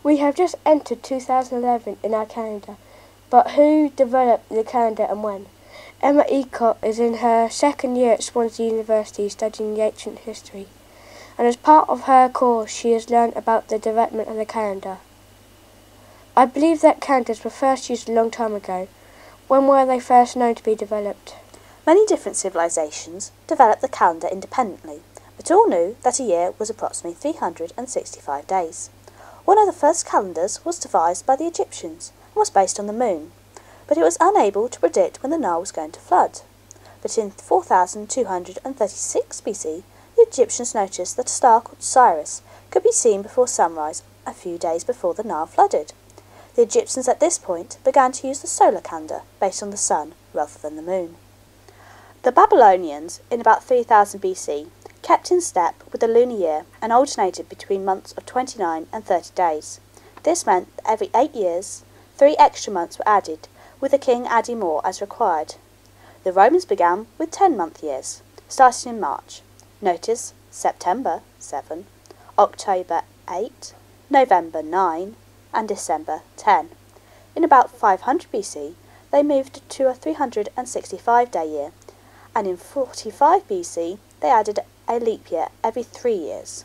We have just entered 2011 in our calendar, but who developed the calendar and when? Emma Ecott is in her second year at Swansea University studying the ancient history, and as part of her course she has learned about the development of the calendar. I believe that calendars were first used a long time ago. When were they first known to be developed? Many different civilizations developed the calendar independently, but all knew that a year was approximately 365 days. One of the first calendars was devised by the Egyptians and was based on the moon, but it was unable to predict when the Nile was going to flood. But in 4236 BC, the Egyptians noticed that a star called Sirius could be seen before sunrise a few days before the Nile flooded. The Egyptians at this point began to use the solar calendar based on the sun rather than the moon. The Babylonians, in about 3000 BC, kept in step with the lunar year and alternated between months of 29 and 30 days. This meant that every 8 years, 3 extra months were added, with the king adding more as required. The Romans began with 10-month years, starting in March. Notice September 7, October 8, November 9, and December 10. In about 500 BC, they moved to a 365-day year, and in 45 BC, they added a leap year every 3 years.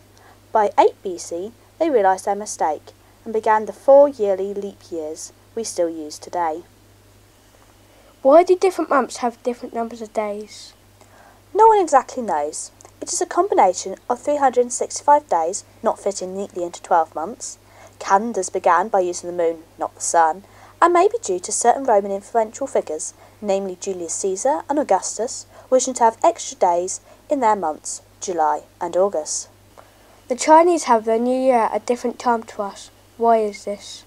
By 8 BC, they realised their mistake and began the 4-yearly leap years we still use today. Why do different months have different numbers of days? No one exactly knows. It is a combination of 365 days not fitting neatly into 12 months. Calendars began by using the moon, not the sun, and may be due to certain Roman influential figures, namely Julius Caesar and Augustus, wishing to have extra days in their months, July and August. The Chinese have their New Year at a different time to us. Why is this?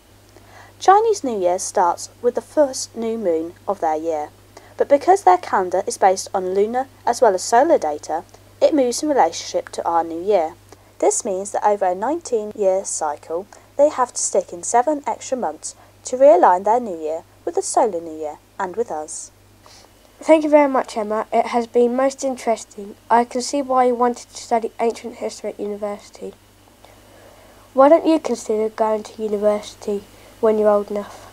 Chinese New Year starts with the first new moon of their year, but because their calendar is based on lunar as well as solar data, it moves in relationship to our new year. This means that over a 19-year cycle, they have to stick in 7 extra months to realign their new year with the solar new year and with us. Thank you very much, Emma. It has been most interesting. I can see why you wanted to study ancient history at university. Why don't you consider going to university when you're old enough?